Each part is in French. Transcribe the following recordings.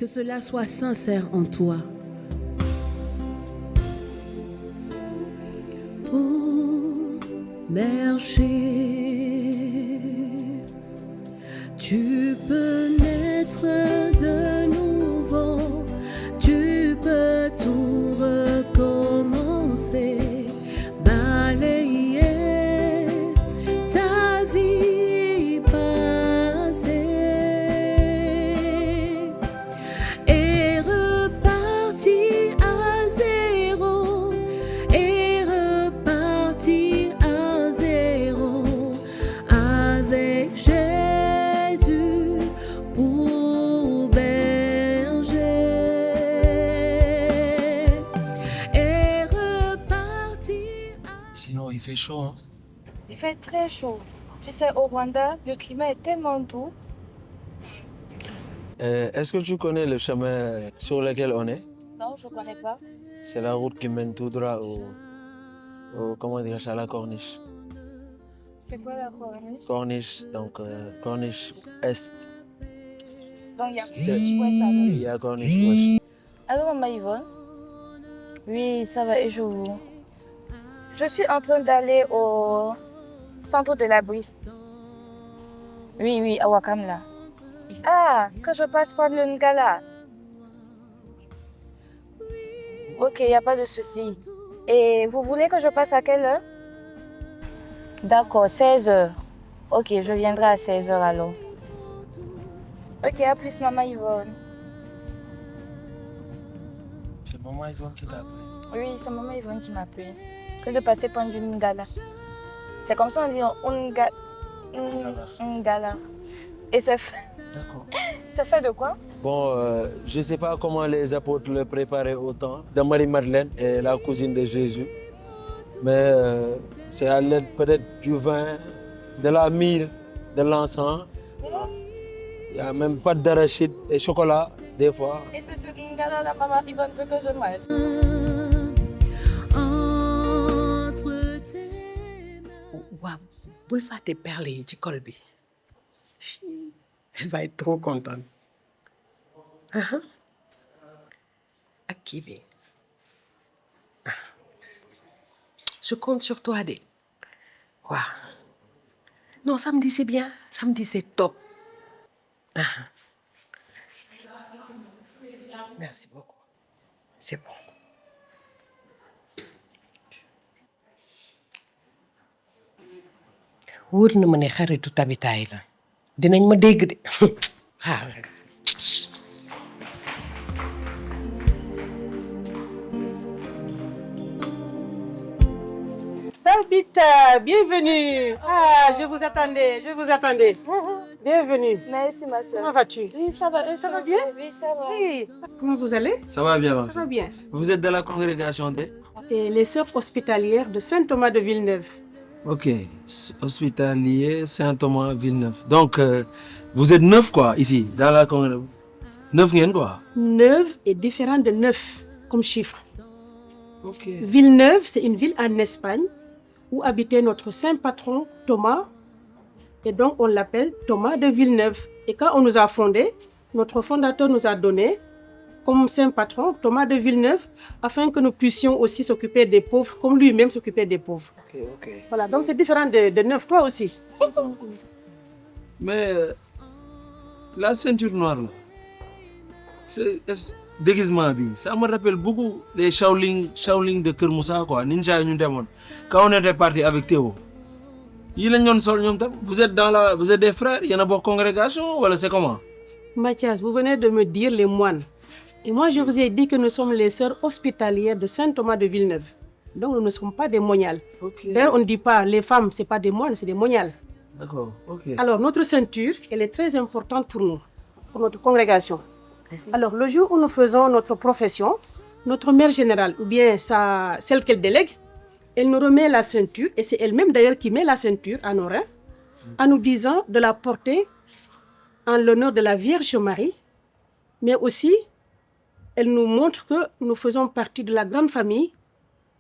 que cela soit sincère en toi. Pour marcher, tu peux naître de nouveau, tu peux tout recommencer, balayer ta vie passée et repartir à zéro, et repartir à zéro avec Jésus pour berger et repartir à... Sinon, il fait chaud, hein? Il fait très chaud. Tu sais, au Rwanda, le climat est tellement doux. Est-ce que tu connais le chemin sur lequel on est? Non, je ne connais pas. C'est la route qui mène tout droit comment dire ça, à la corniche. C'est quoi la corniche? Corniche, donc corniche est. Donc, il y a C'est- corniche ouest Il alors. y a corniche ouest. Allô, maman Yvonne? Oui, ça va, et je vous... Je suis en train d'aller au centre de l'abri. Oui, à Wakam, là. Ah, que je passe par le Ngala. Ok, il n'y a pas de souci. Et vous voulez que je passe à quelle heure? D'accord, 16h. Ok, je viendrai à 16h alors. Ok, à plus, maman Yvonne. C'est maman Yvonne qui t'a appelé. Oui, c'est maman Yvonne qui m'a appelé. Que de passer par une Ngala. C'est comme ça on dit Ngala. Et ça fait de quoi? Bon, je ne sais pas comment les apôtres le préparaient au temps de Marie-Madeleine et la cousine de Jésus. Mais c'est à l'aide peut-être du vin, de la myrrhe, de l'encens. Il n'y a même pas d'arachide et chocolat, des fois. Et c'est ce Ngala la maman Yvonne veut que je mange. Entre tes mains. Waaw bul fàtte perle yi ci col bi. Elle va être trop contente. Ak kii bi. Je compte sur toi de. Waaw. Non, samedi c'est bien. Samedi c'est top. Merci beaucoup. C'est bon. wóor na ma ne xaritu tabitaay la dinañ ma dégg de Tabita, bienvenue. Ah, je vous attendais. Bienvenue. Merci ma soeur. Comment vas-tu? Oui, ça va. Ça va bien? Oui, ça va. Oui. Comment vous allez? Ça va bien, Ça va bien. Vous êtes de la congrégation de? Et les sœurs hospitalières de Saint-Thomas de Villeneuve. Ok, hospitalier Saint-Thomas Villeneuve. Donc, vous êtes 9 quoi, ici, dans la congrégation? 9 ngeen quoi? 9 est différent de 9 comme chiffre. Ok. Villeneuve, c'est une ville en Espagne où habitait notre saint patron Thomas. Et donc, on l'appelle Thomas de Villeneuve. Et quand on nous a fondés, notre fondateur nous a donné comme saint patron Thomas de Villeneuve afin que nous puissions aussi s'occuper des pauvres comme lui-même s'occupait des pauvres. Ok. Voilà, donc c'est différent de 9, toi aussi. Mais la ceinture noire là, déguisement bi, ça me rappelle beaucoup les Shaolin de Kër Moussa quoi, ninja yi ñu demoon. Quand on était parti avec Théo. Yi lañ doon sol ñoom tam. Vous êtes des frères, yéen a bokk congrégation wala c'est comment? Mathias, vous venez de me dire les moines. Et moi, je vous ai dit que nous sommes les sœurs hospitalières de Saint-Thomas de Villeneuve. Donc, nous ne sommes pas des moniales. Ok. D'ailleurs, on ne dit pas les femmes, ce n'est pas des moines, c'est des moniales. D'accord, ok. Alors, notre ceinture, elle est très importante pour nous, pour notre congrégation. Alors, le jour où nous faisons notre profession, notre mère générale, ou bien celle qu'elle délègue, elle nous remet la ceinture, et c'est elle-même d'ailleurs qui met la ceinture à nos reins, en nous disant de la porter en l'honneur de la Vierge Marie, mais aussi, elle nous montre que nous faisons partie de la grande famille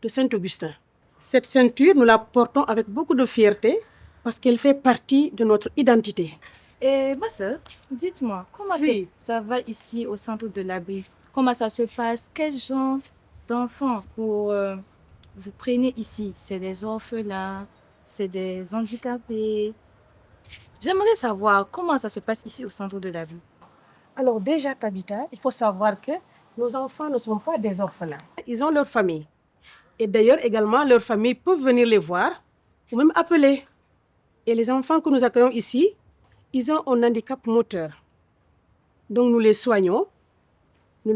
de Saint-Augustin. Cette ceinture, nous la portons avec beaucoup de fierté parce qu'elle fait partie de notre identité. Et ma soeur, dites-moi, comment Oui. ça va ici au centre de l'abri? Comment ça se passe? Quel genre d'enfants vous prenez ici? C'est des orphelins? C'est des handicapés? J'aimerais savoir comment ça se passe ici au centre de l'abri. Alors déjà, Tabitha, il faut savoir que nos enfants ne sont pas des orphelins. Ils ont leur famille. Et d'ailleurs, également, leurs familles peuvent venir les voir ou même appeler. Et les enfants que nous accueillons ici, ils ont un handicap moteur. Donc nous les soignons. Nous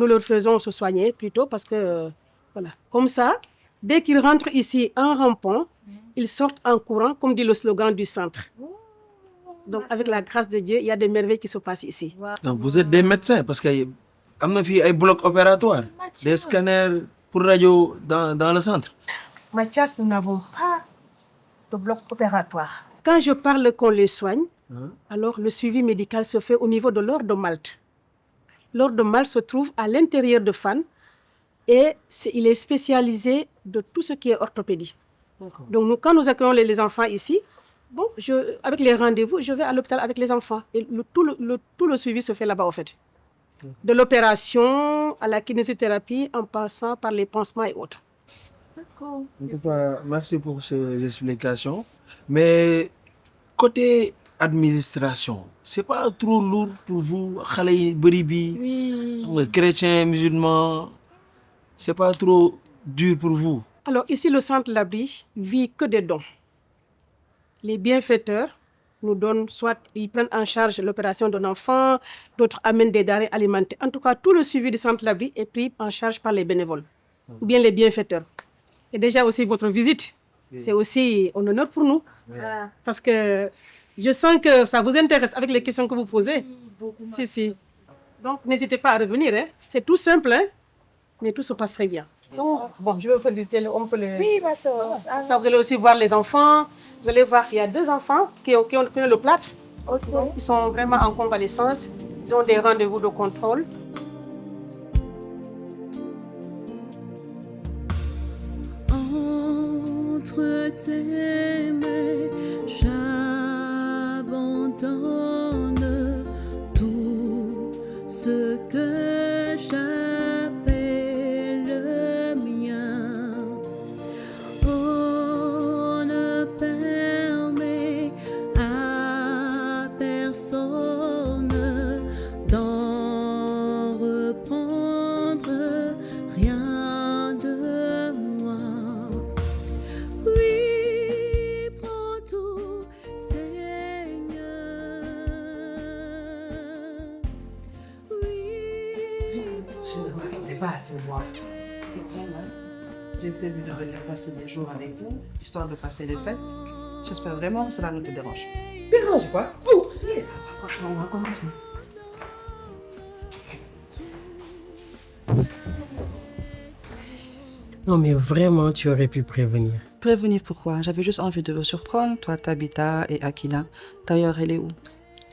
leur faisons se soigner plutôt parce que, voilà, comme ça, dès qu'ils rentrent ici en rampant, ils sortent en courant, comme dit le slogan du centre. Donc avec la grâce de Dieu, il y a des merveilles qui se passent ici. Donc vous êtes des médecins parce qu'il y a un bloc opératoire, des scanners pour radio dans le centre. Mathias, nous n'avons pas de bloc opératoire. Quand je parle qu'on les soigne, alors le suivi médical se fait au niveau de l'Ordre de Malte. L'Ordre de Malte se trouve à l'intérieur de Fannes et il est spécialisé de tout ce qui est orthopédie. Donc nous, quand nous accueillons les enfants ici, bon, avec les rendez-vous, je vais à l'hôpital avec les enfants. Et tout le suivi se fait là-bas, en fait. De l'opération à la kinésithérapie, en passant par les pansements et autres. D'accord. En tout cas, merci pour ces explications. Mais côté administration, c'est pas trop lourd pour vous, Oui. chrétiens, musulmans, c'est pas trop dur pour vous? Alors ici, le centre L'Abri vit que des dons. Les bienfaiteurs nous donnent, soit ils prennent en charge l'opération d'un enfant, d'autres amènent des denrées alimentaires. En tout cas, tout le suivi du centre L'Abri est pris en charge par les bénévoles ou bien les bienfaiteurs. Et déjà aussi votre visite, c'est aussi un honneur pour nous. Parce que je sens que ça vous intéresse avec les questions que vous posez. Si. Donc n'hésitez pas à revenir. Hein. C'est tout simple, hein, mais tout se passe très bien. Donc, bon, je vais vous faire visiter un peu les... Oui, ma soeur. Ça, vous allez aussi voir les enfants. Vous allez voir qu'il y a 2 enfants qui ont le plâtre. Donc, ils sont vraiment en convalescence. Ils ont des rendez-vous de contrôle. Entre tes mains, j'abandonne tout ce que j'appelle mien. Oh, ne permets à personne d'en reprendre rien de moi. Oui, prends tout, Seigneur. Oui, Je ne m'attendais pas à te voir. J'ai prévu de venir passer des jours avec vous, histoire de passer les fêtes. J'espère vraiment que cela ne te dérange pas. Dérange pas. On va commencer. Non, mais vraiment, tu aurais pu prévenir. Prévenir pourquoi? J'avais juste envie de vous surprendre, toi, Tabitha et Akila. D'ailleurs, elle est où?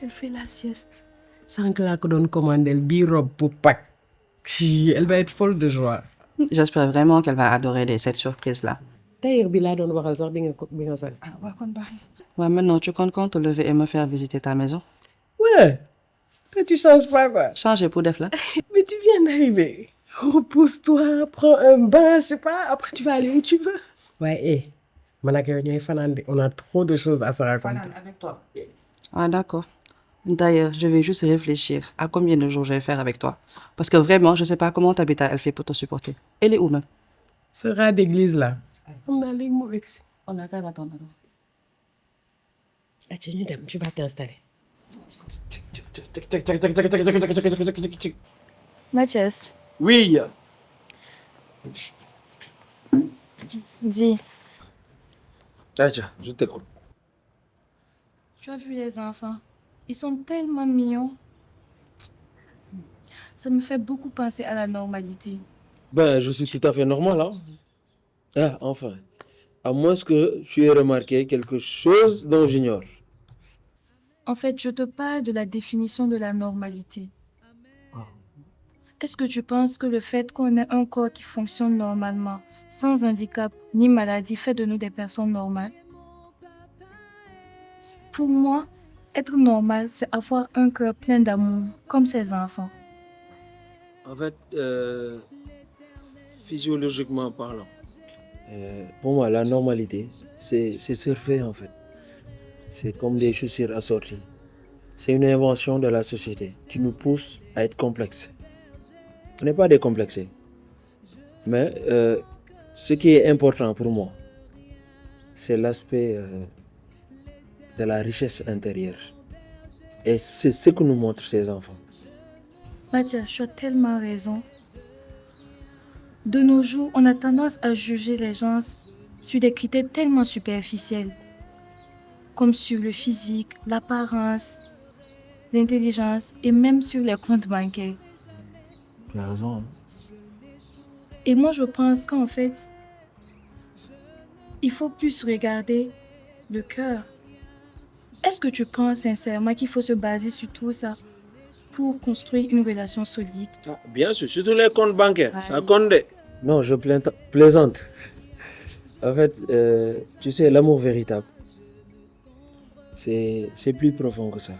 Elle fait la sieste. Sans que la donne commander le robe pour Pâques. Elle va être folle de joie. J'espère vraiment qu'elle va adorer cette surprise-là. D'ailleurs, Bila donne voir ça, bien ça. Ouais, maintenant, tu comptes te lever et me faire visiter ta maison? Ouais. Mais tu changes pas, quoi. Changer pour des là. Mais tu viens d'arriver. Repose-toi, prends un bain, je sais pas. Après, tu vas aller où tu veux. Ouais, on a trop de choses à se raconter. Avec toi. Ah, d'accord. D'ailleurs, je vais juste réfléchir à combien de jours je vais faire avec toi. Parce que vraiment, je sais pas comment Tabitha elle fait pour te supporter. Elle est où même? Sera d'église là. On a les mots ici. On a qu'à l'attendre. Tu vas t'installer. Mathias, Oui. dis, Aïcha, je t'écoute. tu as vu les enfants? Ils sont tellement mignons. Ça me fait beaucoup penser à la normalité. Ben, je suis tout à fait normal, hein. Ah, enfin. À moins que tu aies remarqué quelque chose dont j'ignore. En fait, je te parle de la définition de la normalité. Est-ce que tu penses que le fait qu'on ait un corps qui fonctionne normalement, sans handicap ni maladie, fait de nous des personnes normales? Pour moi, Être normal, c'est avoir un cœur plein d'amour, comme ses enfants. En fait, physiologiquement parlant, pour moi, la normalité, c'est surfer en fait. C'est comme des chaussures assorties. C'est une invention de la société qui nous pousse à être complexes. On n'est pas décomplexés. Mais ce qui est important pour moi, c'est l'aspect de la richesse intérieure. Et c'est ce que nous montrent ces enfants. Mathias, tu as tellement raison. De nos jours, on a tendance à juger les gens sur des critères tellement superficiels, comme sur le physique, l'apparence, l'intelligence et même sur les comptes bancaires. Tu as raison. Hein? Et moi, je pense qu'en fait, il faut plus regarder le cœur. Est-ce que tu penses sincèrement qu'il faut se baser sur tout ça pour construire une relation solide? Ah, bien sûr, surtout les comptes bancaires, Ouais. ça compte. Non, je plaisante. En fait, tu sais, l'amour véritable, c'est plus profond que ça.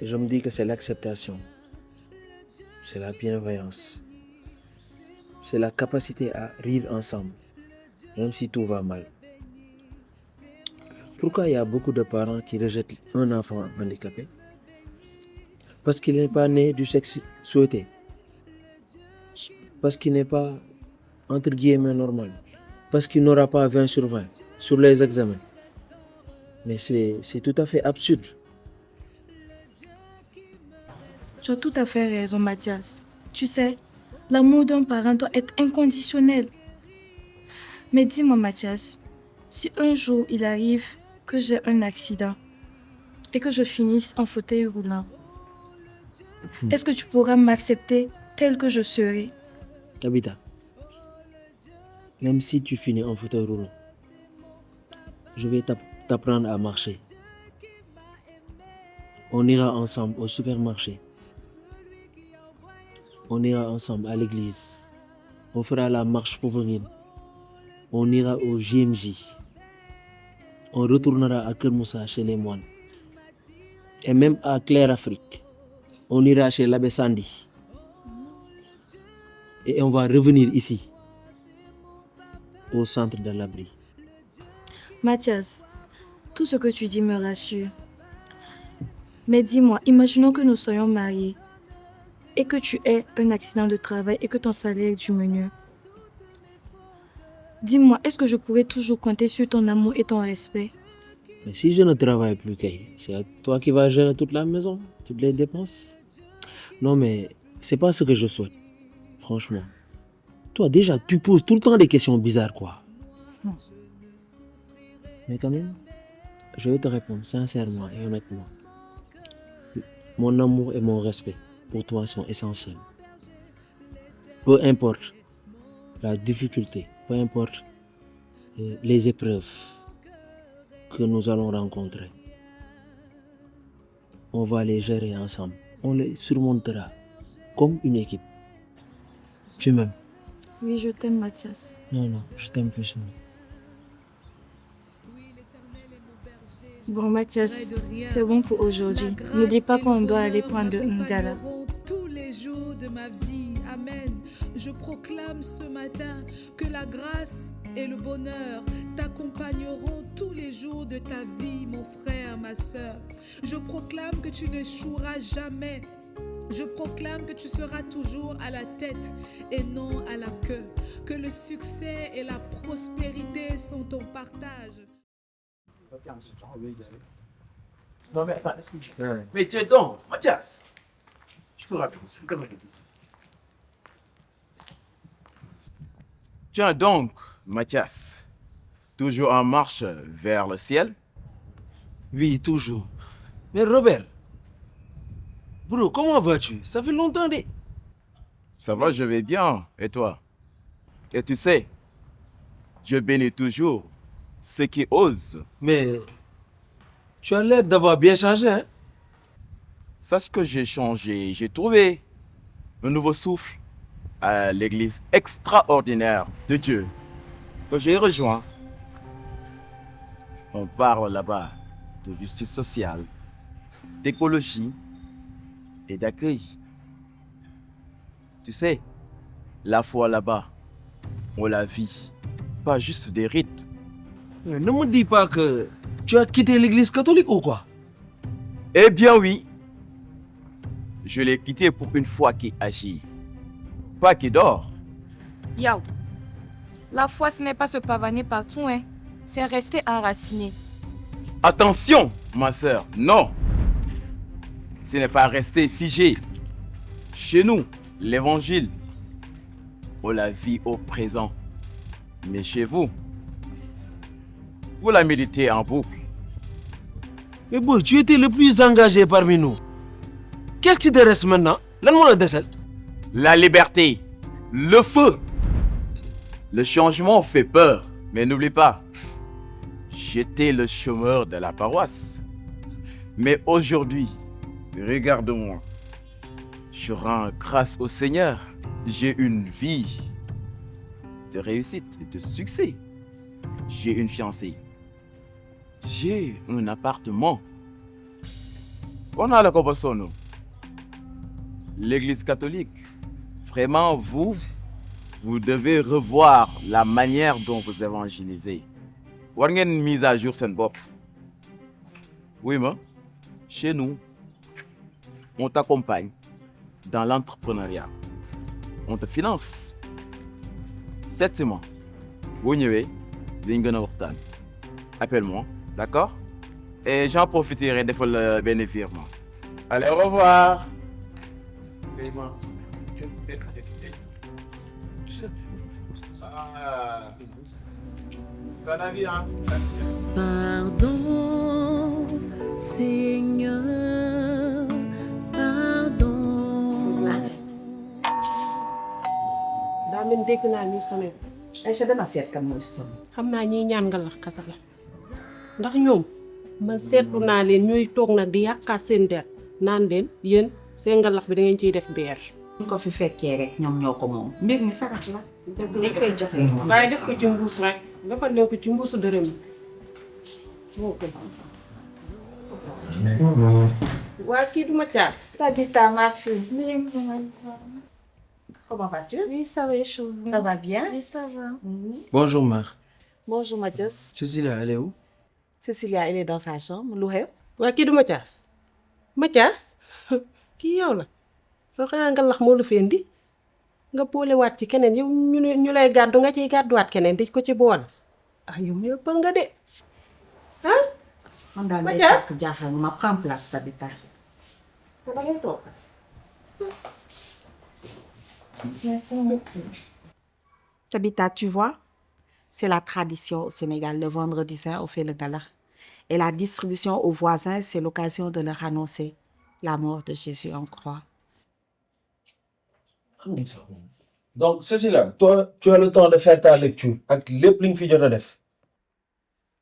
Je me dis que c'est l'acceptation, c'est la bienveillance, c'est la capacité à rire ensemble, même si tout va mal. Pourquoi il y a beaucoup de parents qui rejettent un enfant handicapé? Parce qu'il n'est pas né du sexe souhaité. Parce qu'il n'est pas, entre guillemets, normal. Parce qu'il n'aura pas 20 sur 20 sur les examens. Mais c'est tout à fait absurde. Tu as tout à fait raison, Mathias. Tu sais, l'amour d'un parent doit être inconditionnel. Mais dis-moi, Mathias, si un jour il arrive que j'ai un accident et que je finisse en fauteuil roulant, est-ce que tu pourras m'accepter tel que je serai? Tabitha, même si tu finis en fauteuil roulant, je vais t'apprendre à marcher. On ira ensemble au supermarché. On ira ensemble à l'église. On fera la marche Popenguine. On ira au JMJ. On retournera à Kermoussa chez les moines. Et même à Claire Afrique. On ira chez l'abbé Sandy. Et on va revenir ici, au centre de l'abri. Mathias, tout ce que tu dis me rassure. Mais dis-moi, imaginons que nous soyons mariés et que tu aies un accident de travail et que ton salaire diminue. Dis-moi, est-ce que je pourrais toujours compter sur ton amour et ton respect? Mais si je ne travaille plus, Kay, c'est toi qui vas gérer toute la maison, toutes les dépenses. Non, mais c'est pas ce que je souhaite. Franchement. Toi, déjà, tu poses tout le temps des questions bizarres, quoi. Mais quand même, je vais te répondre sincèrement et honnêtement. Mon amour et mon respect pour toi sont essentiels. Peu importe la difficulté, peu importe les épreuves que nous allons rencontrer, on va les gérer ensemble. On les surmontera comme une équipe. Tu m'aimes? Oui, je t'aime, Mathias. Non, je t'aime plus. Bon, Mathias, c'est bon pour aujourd'hui. N'oublie pas qu'on doit aller prendre un gala. Tous les jours de ma vie, amen. Je proclame ce matin que la grâce et le bonheur t'accompagneront tous les jours de ta vie, mon frère, ma soeur. Je proclame que tu n'échoueras jamais. Je proclame que tu seras toujours à la tête et non à la queue. Que le succès et la prospérité sont ton partage. Non mais attends, excuse-moi. Mais tiens donc, Mathias, je peux raconter une connerie ici. Tiens donc, Mathias, toujours en marche vers le ciel? Oui, toujours. Mais Robert, bro, comment vas-tu? Ça fait longtemps, dé. Ça va, je vais bien. Et toi? Et tu sais, je bénis toujours ceux qui osent. Mais tu as l'air d'avoir bien changé, hein? Sache que j'ai changé. J'ai trouvé un nouveau souffle à l'église extraordinaire de Dieu que j'ai rejoint. On parle là-bas de justice sociale, d'écologie et d'accueil. Tu sais, la foi là-bas, on la vit, pas juste des rites. Mais ne me dis pas que tu as quitté l'église catholique ou quoi? Eh bien oui, je l'ai quitté pour une foi qui agit, pas qui dort. Yao, la foi, ce n'est pas se pavaner partout, hein. C'est rester enraciné. Attention, ma sœur, non. Ce n'est pas rester figé. Chez nous, l'évangile, on la vit au présent. Mais chez vous, vous la méditez en boucle. Mais boy, tu étais le plus engagé parmi nous. Qu'est-ce qui te reste maintenant? Donne-moi le décès. La liberté, le feu. Le changement fait peur, mais n'oublie pas, j'étais le chômeur de la paroisse. Mais aujourd'hui, regarde-moi. Je rends grâce au Seigneur. J'ai une vie de réussite et de succès. J'ai une fiancée. J'ai un appartement. On a la compassion. L'église catholique. Vraiment, vous devez revoir la manière dont vous évangélisez. Vous avez une mise à jour, c'est bon. Oui, mais chez nous, on t'accompagne dans l'entrepreneuriat. On te finance. 7 mois. Vous venez, appelle-moi, d'accord? Et j'en profiterai de faire le bénéfice. Allez, au revoir. Pardon, Seigneur, pardon. daa mel dégg naa ñu sonné. Aïcha dama seet kan mooy sonn. xam naa ñiy ñaan nga lax kasa la ndax ñoom ma seetlu naa leen ñuy toog nag di yàqaat seen der naan leen yéen seen ngalax bi da ngeen ciy def beer. ñu ko fi fekkee rek ñoom ñoo ko moom. mbir mi sarax la. dañ koy joxe. waaye def ko ci mbuus rek dafa leen ko ci mbuusu dërëm yi. waa kii du Mathias. Tabitha, ma fille. Comment vas-tu? Oui, ça va, chaud. Ça va bien? Oui, ça va. Bonjour, mère. Bonjour Mathias. Cécilia, elle est où? Cécilia, elle est dans sa chambre. Lu xew? waa kii du Mathias. Mathias kii yow la soo xanaa ngalax moo la fi indi nga boolewaat ci keneen yow ñu lay gàddu nga ciy gàdduwaat keneen di ko ci bool. ah yow mi ëppal nga de ah. man daal day Mathias fekk jaaxal nga ma prends place Tabitha. da ngay toog. Merci. Tabitha, tu vois, c'est la tradition au Sénégal. Le vendredi saint, on fait le ngalax. Et la distribution aux voisins, c'est l'occasion de leur annoncer la mort de Jésus en croix. Donc, Cécilia, toi, tu as le temps de faire ta lecture avec les plings fi jot a def.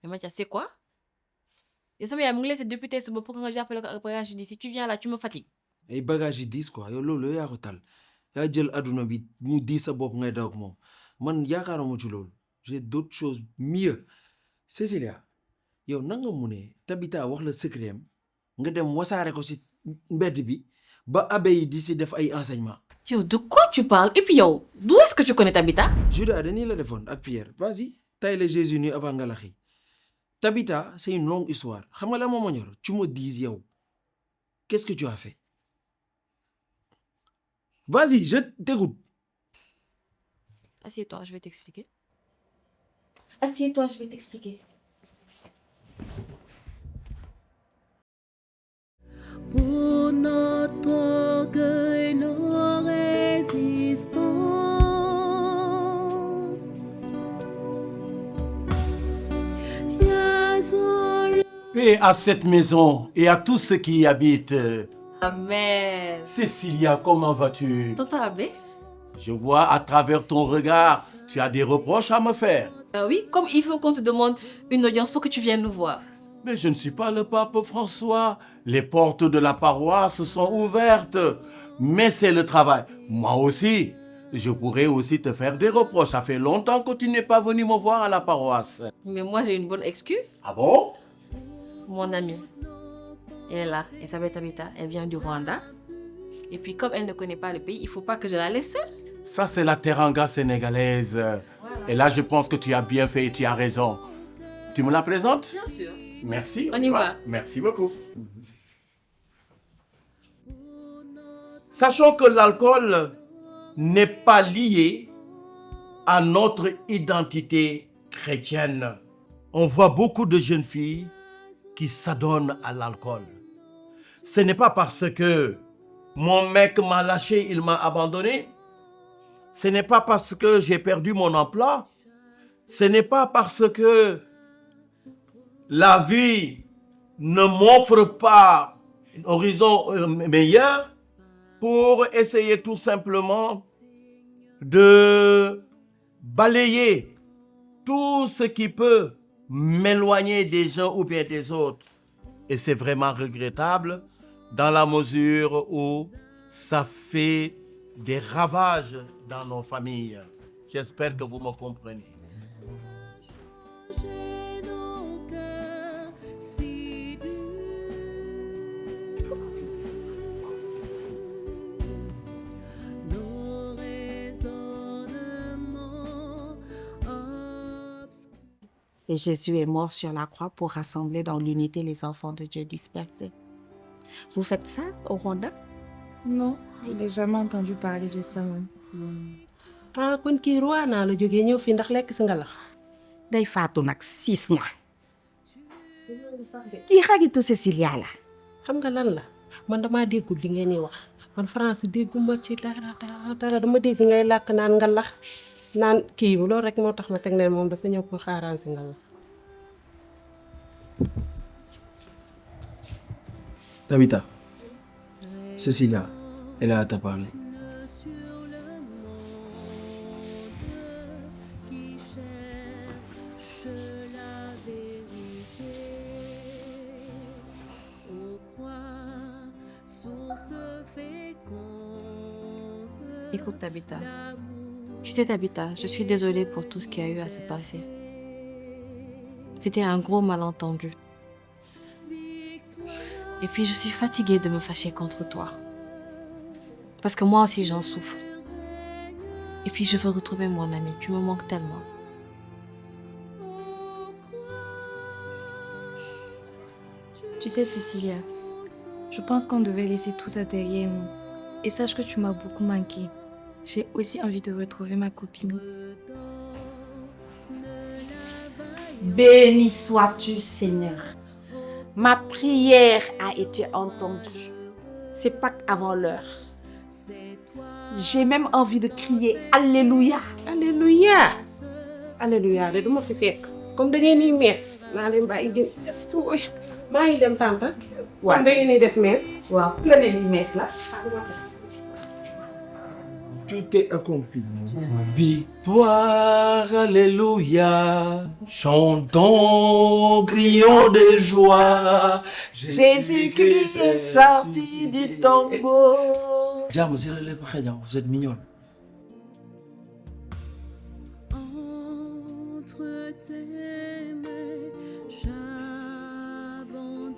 Mais Mathias, c'est quoi? Yo sama yaay mu ngi laissé depuis tey suba pour que nga jàppale ko ak bagage yi si tu viens là tu me fatigues. Ay bagages yi diis quoi yow loolu yaa ko tal yaa jël adduna bi mu diis sa bopp ngay daw ak moom man yaakaaruma ci loolu j'ai d'autres choses mieux. Cécilia yow na nga mu ne Tabitha wax la secret am nga dem wasaare ko si mbedd bi ba abbé yi di si def ay enseignements. Yo, de quoi tu parles? Et puis yo, d'où est-ce que tu connais Tabitha? Judas dañuy la defoon ak Pierre vas-y tay le Jésus nu avant ngalax yi. Tabitha c'est une longue histoire xam nga la moo ma ñor tu me dis yow qu'est-ce que tu as fait? Vas-y, je t'écoute. Assieds-toi, je vais t'expliquer. Assieds-toi, je vais t'expliquer. Pour notre orgueil, nos résistances. Paix à cette maison et à tous ceux qui y habitent. Amen. Cécilia, comment vas-tu? Tonton Abbé? Je vois à travers ton regard, tu as des reproches à me faire. Oui, comme il faut qu'on te demande une audience pour que tu viennes nous voir. Mais je ne suis pas le pape François. Les portes de la paroisse sont ouvertes. Mais c'est le travail. Moi aussi. je pourrais aussi te faire des reproches. Ça fait longtemps que tu n'es pas venu me voir à la paroisse. Mais moi, j'ai une bonne excuse. Ah bon? Mon amie, elle est là. Elle s'appelle Tabitha. Elle vient du Rwanda. Et puis, comme elle ne connaît pas le pays, il ne faut pas que je la laisse seule. Ça, c'est la teranga sénégalaise. Voilà. Et là, je pense que tu as bien fait et tu as raison. Tu me la présentes? Bien sûr. Merci. On y va. Merci beaucoup. Sachons que l'alcool n'est pas lié à notre identité chrétienne. On voit beaucoup de jeunes filles qui s'adonnent à l'alcool. Ce n'est pas parce que mon mec m'a lâché, il m'a abandonné. Ce n'est pas parce que j'ai perdu mon emploi. Ce n'est pas parce que la vie ne m'offre pas un horizon meilleur pour essayer tout simplement de balayer tout ce qui peut m'éloigner des gens ou bien des autres. Et c'est vraiment regrettable dans la mesure où ça fait des ravages dans nos familles. J'espère que vous me comprenez. Et Jésus est mort sur la croix pour rassembler dans l'unité les enfants de Dieu dispersés. Vous faites ça au Rwanda? Non, je n'ai jamais entendu parler de ça. Ah, kon kii Rwanda la jógee ñëw fii ndax lekk si ngalax. Day faatu nag siis nga. Kii xaritu Cécilia la. Xam nga lan la man damaa déggul li ngeen di wax man France dégguma ci dara dama dégg ngay làkk naan ngalax naan kii loolu rek moo tax ma teg ne moom dafa ñëw pour xaaraan si ngalax. Tabitha, Cécilia, elle a à te parler. Écoute, Tabitha. Tu sais, Tabitha, je suis désolée pour tout ce qui a eu à se passer. C'était un gros malentendu. Et puis, je suis fatiguée de me fâcher contre toi. Parce que moi aussi, j'en souffre. Et puis, je veux retrouver mon ami. Tu me manques tellement. Tu sais, Cécilia, je pense qu'on devait laisser tout ça derrière nous. Et sache que tu m'as beaucoup manqué. J'ai aussi envie de retrouver ma copine. Béni sois-tu, Seigneur. Ma prière a été entendue. C'est pas avant l'heure. J'ai même envie de crier Alléluia. Alléluia. Alléluia de duma fi fekk. Comme da ngeen di mees naa leen bàyyi gën maa ngi dem tante. waaw da ngeen di def mees. waaw la ne li mees la. Tout est accompli. Victoire, alléluia. Chantons, crions de joie. Jésus-Christ est sorti du tombeau. Diam, c'est le président, vous êtes mignonne. Entre tes mains, j'abandonne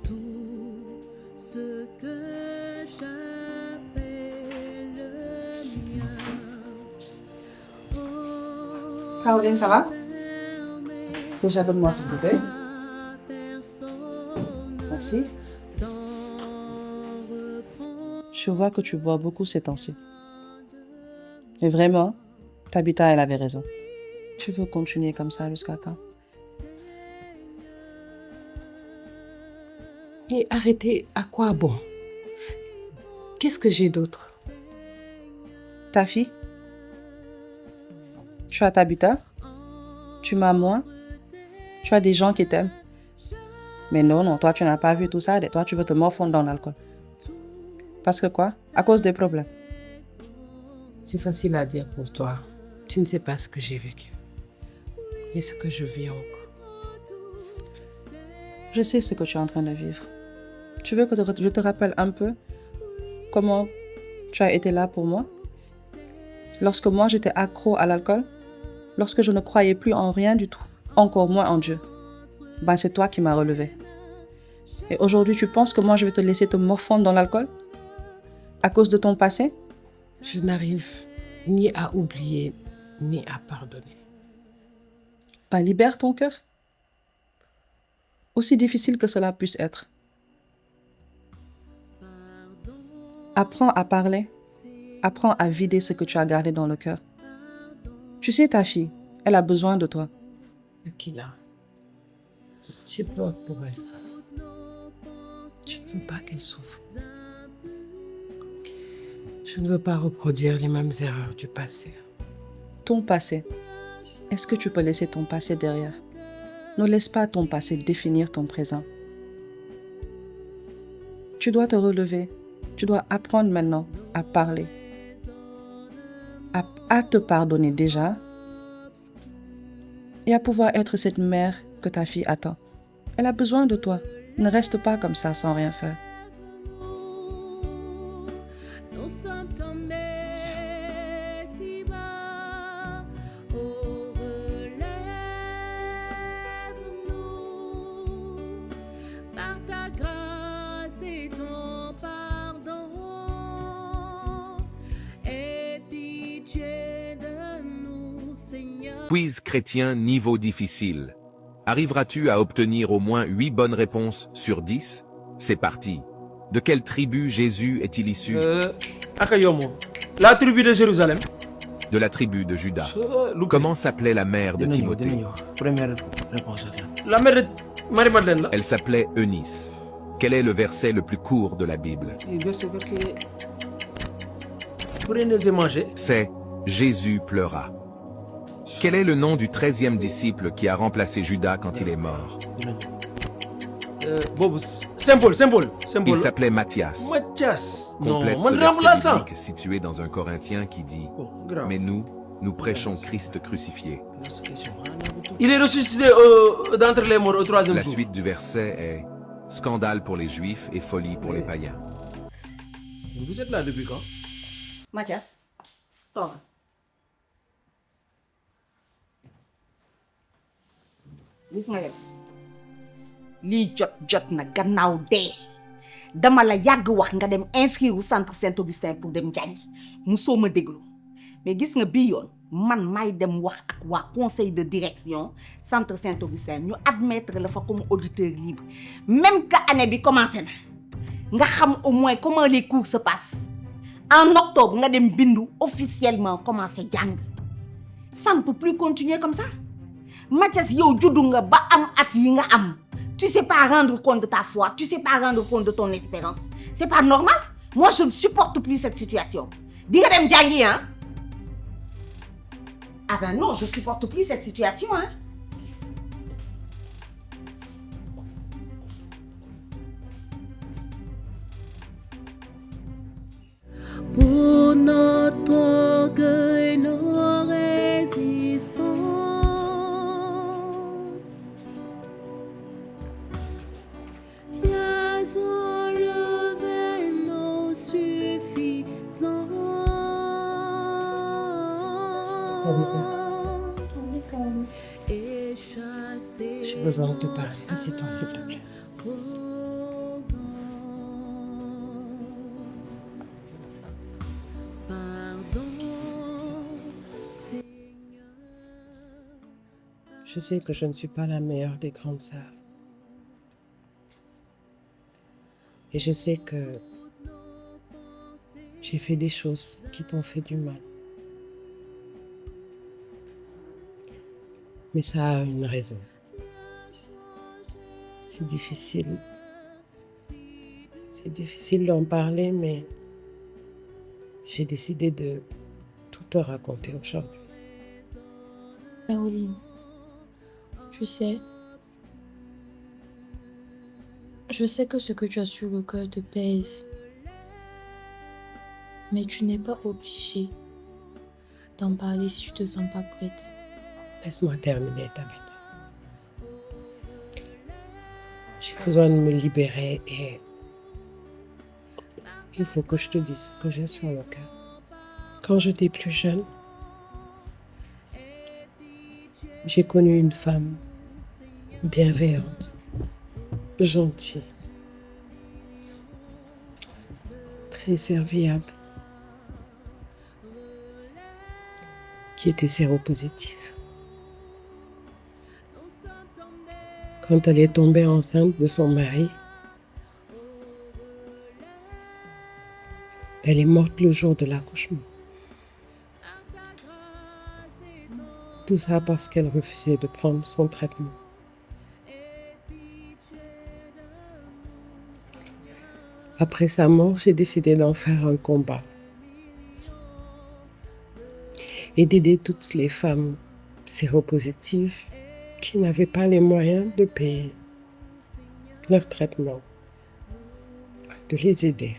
tout ce que j'appelle mien. Caroline, ça va? Déjà, donne-moi ce bouteille. Merci. Je vois que tu bois beaucoup ces temps-ci. Et vraiment, Tabitha, elle avait raison. Tu veux continuer comme ça jusqu'à quand? Et arrêter, à quoi bon? Qu'est-ce que j'ai d'autre? Ta fille? Tu as Tabitha? Tu m'as moi? Tu as des gens qui t'aiment? Mais non, toi, tu n'as pas vu tout ça. Toi, tu veux te morfondre dans l'alcool. Parce que quoi? À cause des problèmes. C'est facile à dire pour toi. Tu ne sais pas ce que j'ai vécu. Et ce que je vis encore. Je sais ce que tu es en train de vivre. Tu veux que je te rappelle un peu comment Tu as été là pour moi. Lorsque moi j'étais accro à l'alcool, lorsque je ne croyais plus en rien du tout, encore moins en Dieu, ben c'est toi qui m'as relevé. Et aujourd'hui, tu penses que moi je vais te laisser te morfondre dans l'alcool à cause de ton passé? Je n'arrive ni à oublier, ni à pardonner. Ben libère ton cœur. Aussi difficile que cela puisse être. Apprends à parler. Apprends à vider ce que tu as gardé dans le cœur. Tu sais, ta fille, elle a besoin de toi. Akila, j'ai peur pour elle. Je ne veux pas qu'elle souffre. Je ne veux pas reproduire les mêmes erreurs du passé. Ton passé. Est-ce que tu peux laisser ton passé derrière? Ne laisse pas ton passé définir ton présent. Tu dois te relever. Tu dois apprendre maintenant à parler. À te pardonner déjà. Et à pouvoir être cette mère que ta fille attend. Elle a besoin de toi. Ne reste pas comme ça sans rien faire. Quiz chrétien niveau difficile. Arriveras-tu à obtenir au moins 8 bonnes réponses sur 10? C'est parti. De quelle tribu Jésus est-il issu? La tribu de Jérusalem. De la tribu de Juda. Comment s'appelait la mère de Timothée? Première réponse. La mère de Marie-Madeleine. Elle s'appelait Eunice. Quel est le verset le plus court de la Bible? C'est Jésus pleura. Quel est le nom du 13e disciple qui a remplacé Judas quand il est mort? Il s'appelait Matthias. Complète ce verset biblique situé dans 1 Corinthiens qui dit « Mais nous prêchons Christ crucifié ». Il est ressuscité d'entre les morts au 3e jour. La suite du verset est « Scandale pour les Juifs et folie pour les païens ». Vous êtes là depuis quand? Mathias, sors. Gis nga yow lii jot na gannaaw dee dama la yàgg wax nga dem inscrire au centre Saint-Augustin pour dem jàngi musoo ma déglu mais gis nga bii yoon man may dem wax ak waa conseil de direction centre Saint-Augustin ñu admettre la fa comme auditeur libre même que année bi commencé na nga xam au moins comment les cours se passent en octobre nga dem bindu officiellement commencé jàng ça ne peut plus continuer comme ça. Mathias, yow juddu nga ba am at yi nga am. Tu sais pas rendre compte de ta foi, tu sais pas rendre compte de ton espérance. C'est pas normal. Moi, je ne supporte plus cette situation. Di nga dem jàngi, hein? Ah ben non, je supporte plus cette situation, hein? Pour notre orgueil, nos résistances, viens enlever nos suffisances et chasser. J'ai besoin de te parler. Assieds-toi, s'il te plaît. Je sais que je ne suis pas la meilleure des grandes sœurs. Et je sais que j'ai fait des choses qui t'ont fait du mal. Mais ça a une raison. C'est difficile d'en parler, mais j'ai décidé de tout te raconter aujourd'hui. Caroline, tu sais, je sais que ce que tu as sur le cœur te pèse, mais tu n'es pas obligée d'en parler si tu ne te sens pas prête. Laisse-moi terminer, Tabitha. J'ai besoin de me libérer et Il faut que je te dise ce que j'ai sur le cœur. Quand j'étais plus jeune, j'ai connu une femme bienveillante, gentille, très serviable, qui était séropositive. Quand elle est tombée enceinte de son mari, elle est morte le jour de l'accouchement. Tout ça parce qu'elle refusait de prendre son traitement. Après sa mort, j'ai décidé d'en faire un combat et d'aider toutes les femmes séropositives qui n'avaient pas les moyens de payer leur traitement, de les aider.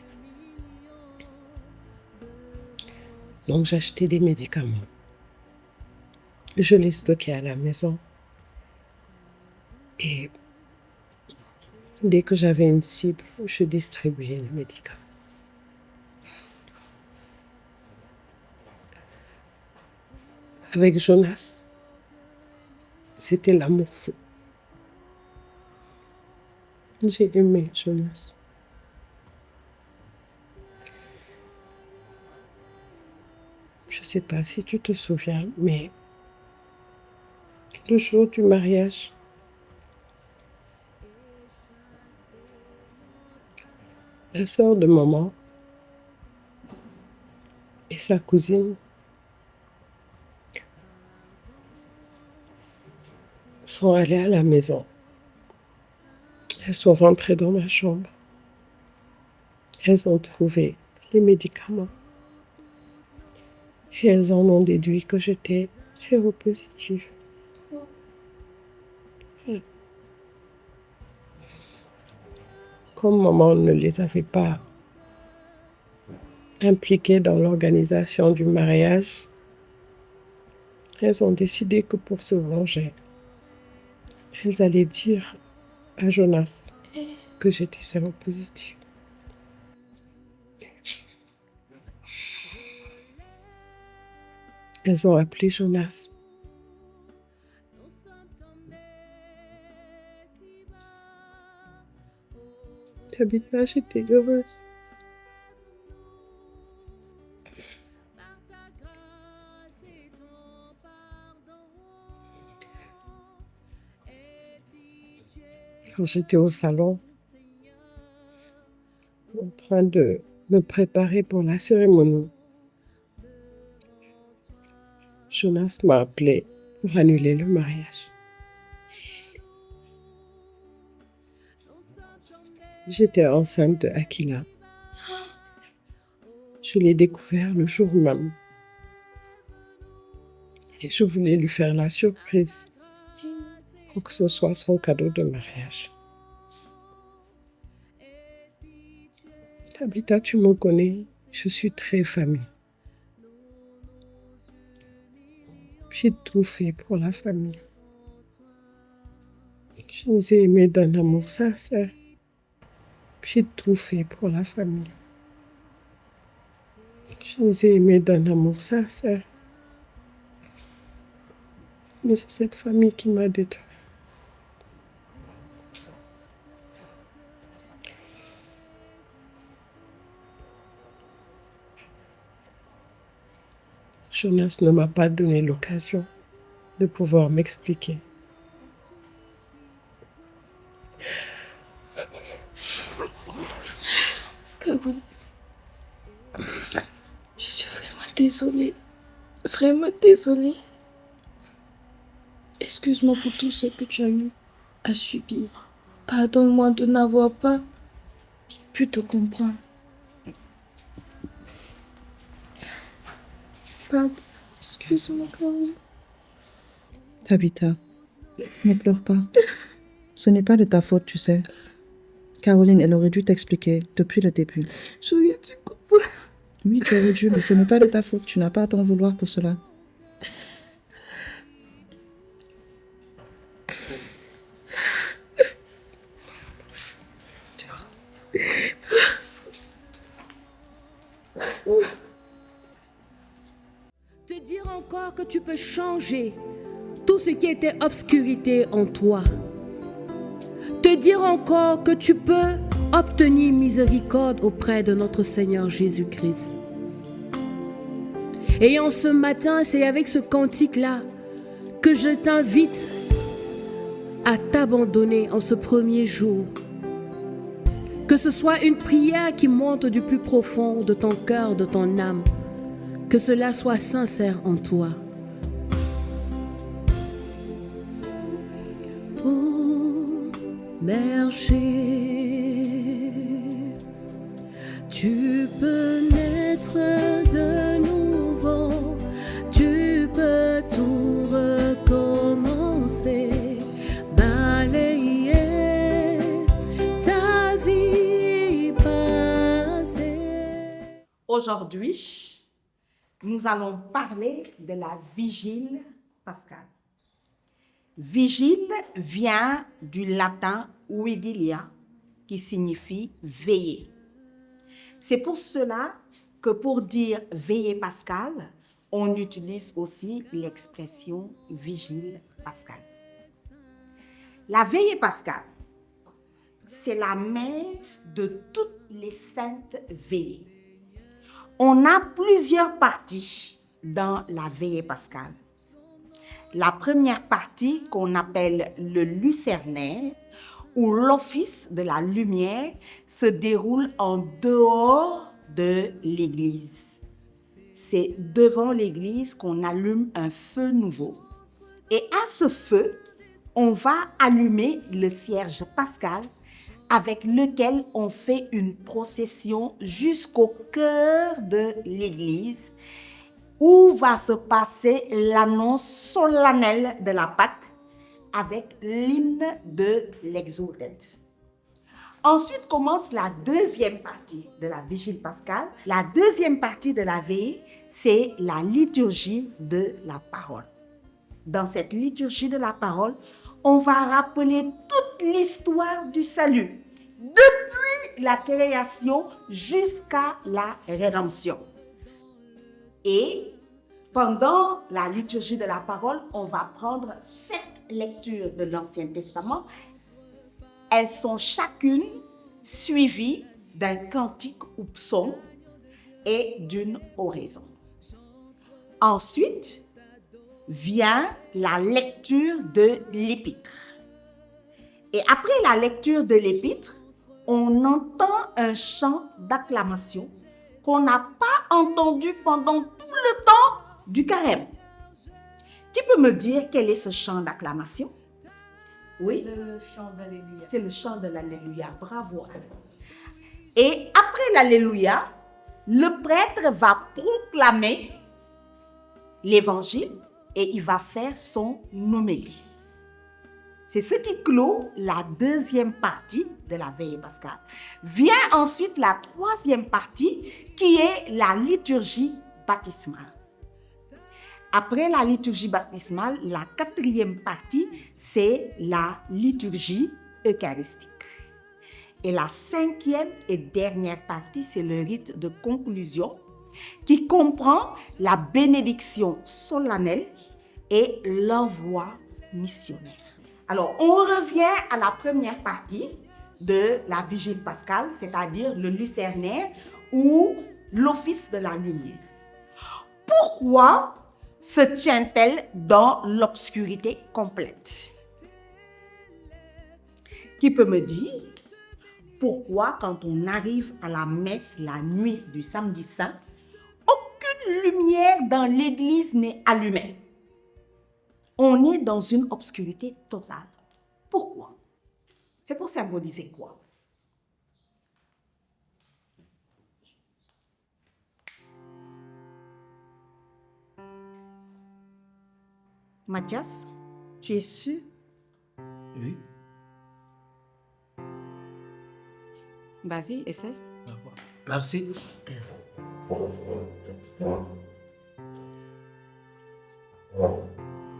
Donc j'achetais des médicaments. Je les stockais à la maison. Et dès que j'avais une cible, je distribuais les médicaments. Avec Jonas, c'était l'amour fou. J'ai aimé Jonas. Je ne sais pas si tu te souviens, mais le jour du mariage, la sœur de maman et sa cousine sont allées à la maison. Elles sont rentrées dans ma chambre. Elles ont trouvé les médicaments. Et elles en ont déduit que j'étais séropositive. Comme maman ne les avait pas impliquées dans l'organisation du mariage, elles ont décidé que pour se venger, elles allaient dire à Jonas que j'étais séropositive. Elles ont appelé Jonas. Tabitha, j'étais heureuse. Quand j'étais au salon, en train de me préparer pour la cérémonie, Jonas m'a appelé pour annuler le mariage. J'étais enceinte de Akila. Je l'ai découvert le jour même. Et je voulais lui faire la surprise pour que ce soit son cadeau de mariage. Tabitha, tu me connais, je suis très famille. J'ai tout fait pour la famille. Je les ai aimés d'un amour sincère. J'ai tout fait pour la famille. Je les ai aimés d'un amour sincère. Mais c'est cette famille qui m'a détruit. Jonas ne m'a pas donné l'occasion de pouvoir m'expliquer. Caroline, je suis vraiment désolée. Vraiment désolée. Excuse-moi pour tout ce que tu as eu à subir. Pardonne-moi de n'avoir pas pu te comprendre. Pardon, excuse-moi, Caroline. Tabitha, ne pleure pas. Ce n'est pas de ta faute, tu sais. Caroline, elle aurait dû t'expliquer depuis le début. J'aurais dû comprendre. Oui, tu aurais dû, mais ce n'est pas de ta faute. Tu n'as pas à t'en vouloir pour cela. Te dire encore que tu peux changer tout ce qui était obscurité en toi. Te dire encore que tu peux obtenir miséricorde auprès de notre Seigneur Jésus-Christ. Et en ce matin, c'est avec ce cantique-là que je t'invite à t'abandonner en ce premier jour. Que ce soit une prière qui monte du plus profond de ton cœur, de ton âme. Que cela soit sincère en toi. Oh, berger, tu peux naître de nouveau, tu peux tout recommencer, balayer ta vie passée. Aujourd'hui, nous allons parler de la vigile pascale. Vigile vient du latin vigilia, qui signifie veiller. C'est pour cela que pour dire veiller pascale, on utilise aussi l'expression vigile pascale. La veillée pascale, c'est la mère de toutes les saintes veillées. On a plusieurs parties dans la veillée pascale. La première partie qu'on appelle le lucernaire ou l'office de la lumière se déroule en dehors de l'église. C'est devant l'église qu'on allume un feu nouveau. Et à ce feu, on va allumer le cierge pascal avec lequel on fait une procession jusqu'au cœur de l'église où va se passer l'annonce solennelle de la Pâque avec l'hymne de l'Exultet. Ensuite commence la deuxième partie de la vigile pascale. La deuxième partie de la veille, c'est la liturgie de la parole. Dans cette liturgie de la parole, on va rappeler toute l'histoire du salut, depuis la création jusqu'à la rédemption. Et pendant la liturgie de la parole, on va prendre 7 lectures de l'Ancien Testament. Elles sont chacune suivies d'un cantique ou psaume et d'une oraison. Ensuite, vient la lecture de l'épître. Et après la lecture de l'épître, on entend un chant d'acclamation qu'on n'a pas entendu pendant tout le temps du carême. Qui peut me dire quel est ce chant d'acclamation? Oui? C'est le chant d'Alléluia. C'est le chant de l'Alléluia. Bravo. Et après l'Alléluia, le prêtre va proclamer l'évangile et il va faire son homélie. C'est ce qui clôt la deuxième partie de la veillée pascale. Vient ensuite la troisième partie qui est la liturgie baptismale. Après la liturgie baptismale, la quatrième partie, c'est la liturgie eucharistique. Et la cinquième et dernière partie, c'est le rite de conclusion qui comprend la bénédiction solennelle et l'envoi missionnaire. Alors, on revient à la première partie de la vigile pascale, c'est-à-dire le lucernaire ou l'office de la lumière. Pourquoi se tient-elle dans l'obscurité complète? Qui peut me dire pourquoi, quand on arrive à la messe la nuit du samedi saint, aucune lumière dans l'église n'est allumée? On est dans une obscurité totale. Pourquoi? C'est pour symboliser quoi? Mathias, tu es sûr? Oui. Vas-y, essaie. Merci.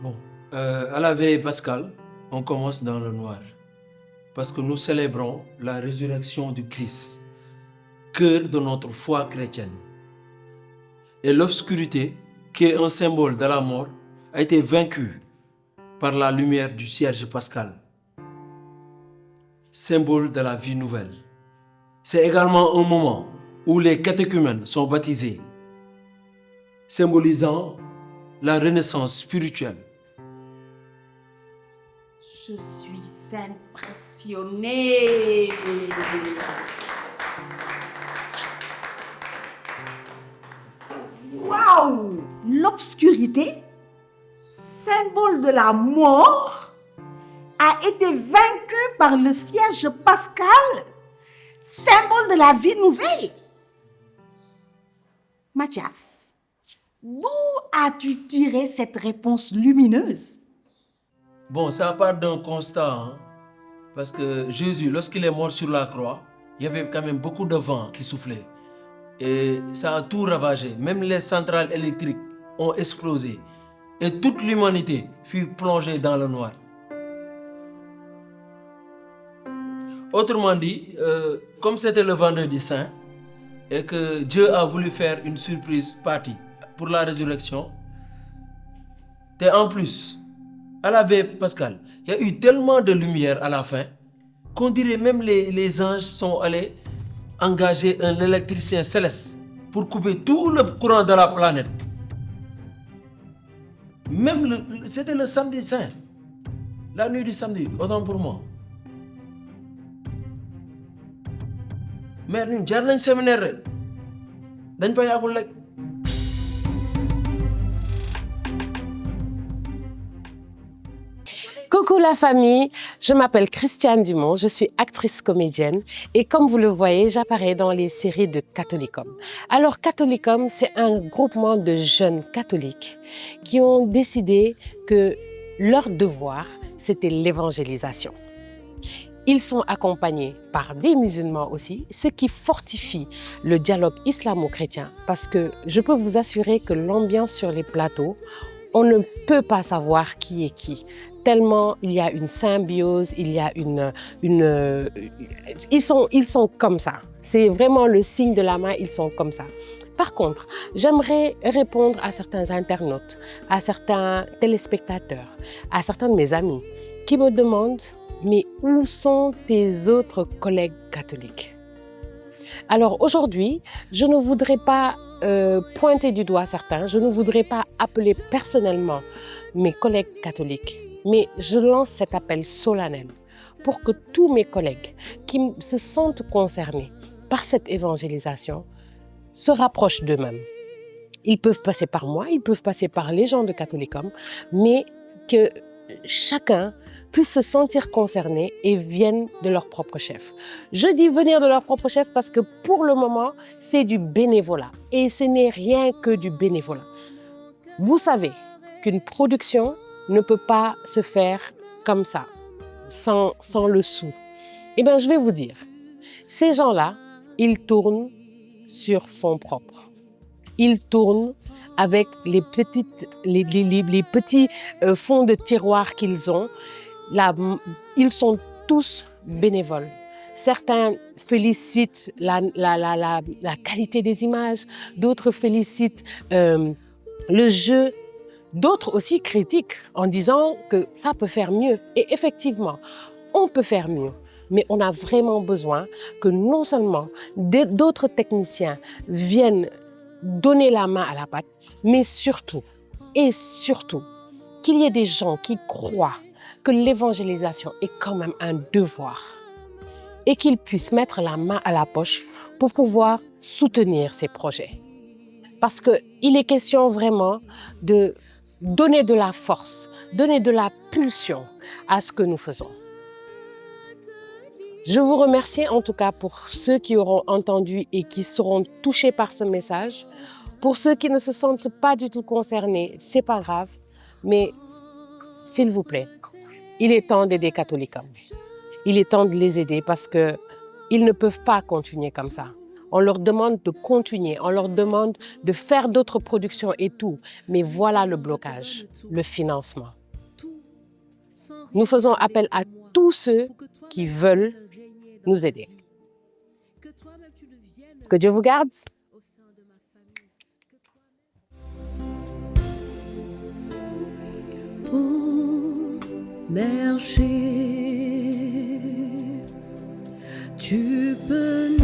Bon, à la veille pascale, on commence dans le noir parce que nous célébrons la résurrection du Christ, cœur de notre foi chrétienne. Et l'obscurité, qui est un symbole de la mort, a été vaincue par la lumière du cierge pascal, symbole de la vie nouvelle. C'est également un moment où les catéchumènes sont baptisés, symbolisant la renaissance spirituelle. Je suis impressionnée. Waouh! L'obscurité, symbole de la mort, a été vaincue par le cierge pascal, symbole de la vie nouvelle. Mathias, d'où as-tu tiré cette réponse lumineuse? Bon, ça part d'un constat, hein, parce que Jésus, lorsqu'il est mort sur la croix, il y avait quand même beaucoup de vent qui soufflait. Et ça a tout ravagé. Même les centrales électriques ont explosé. Et toute l'humanité fut plongée dans le noir. Autrement dit, comme c'était le vendredi saint, et que Dieu a voulu faire une surprise party pour la résurrection, et en plus, à la veille pascale, il y a eu tellement de lumière à la fin qu'on dirait même les anges sont allés engager un électricien céleste pour couper tout le courant de la planète. Même c'était le samedi saint, la nuit du samedi, autant pour moi. Mais ñun jaar nañ séminaire rek dañ fa yàggul rek. Coucou la famille, je m'appelle Christiane Dumont, je suis actrice comédienne et comme vous le voyez, j'apparais dans les séries de Catholicom. Alors Catholicom, c'est un groupement de jeunes catholiques qui ont décidé que leur devoir, c'était l'évangélisation. Ils sont accompagnés par des musulmans aussi, ce qui fortifie le dialogue islamo-chrétien parce que je peux vous assurer que l'ambiance sur les plateaux, on ne peut pas savoir qui est qui. Tellement il y a une symbiose, il y a ils sont comme ça. C'est vraiment le signe de la main, ils sont comme ça. Par contre, j'aimerais répondre à certains internautes, à certains téléspectateurs, à certains de mes amis qui me demandent mais où sont tes autres collègues catholiques? Alors aujourd'hui, je ne voudrais pas pointer du doigt certains, je ne voudrais pas appeler personnellement mes collègues catholiques, mais je lance cet appel solennel pour que tous mes collègues qui se sentent concernés par cette évangélisation se rapprochent d'eux-mêmes. Ils peuvent passer par moi, ils peuvent passer par les gens de Catholicom, mais que chacun puisse se sentir concernés et viennent de leur propre chef. Je dis venir de leur propre chef parce que pour le moment, c'est du bénévolat. Et ce n'est rien que du bénévolat. Vous savez qu'une production ne peut pas se faire comme ça, sans le sou. Eh bien, je vais vous dire, ces gens-là, ils tournent sur fonds propres. Ils tournent avec les petits fonds de tiroir qu'ils ont. Là, ils sont tous bénévoles. Certains félicitent la qualité des images, d'autres félicitent le jeu, d'autres aussi critiquent en disant que ça peut faire mieux. Et effectivement, on peut faire mieux. Mais on a vraiment besoin que non seulement d'autres techniciens viennent donner la main à la pâte, mais surtout, et surtout, qu'il y ait des gens qui croient que l'évangélisation est quand même un devoir et qu'ils puissent mettre la main à la poche pour pouvoir soutenir ces projets. Parce qu'il est question vraiment de donner de la force, donner de la pulsion à ce que nous faisons. Je vous remercie en tout cas pour ceux qui auront entendu et qui seront touchés par ce message. Pour ceux qui ne se sentent pas du tout concernés, c'est pas grave, mais s'il vous plaît, il est temps d'aider Catholicom. Il est temps de les aider parce qu'ils ne peuvent pas continuer comme ça. On leur demande de continuer, on leur demande de faire d'autres productions et tout. Mais voilà le blocage, le financement. Nous faisons appel à tous ceux qui veulent nous aider. Que Dieu vous garde. bon marché. Tu peux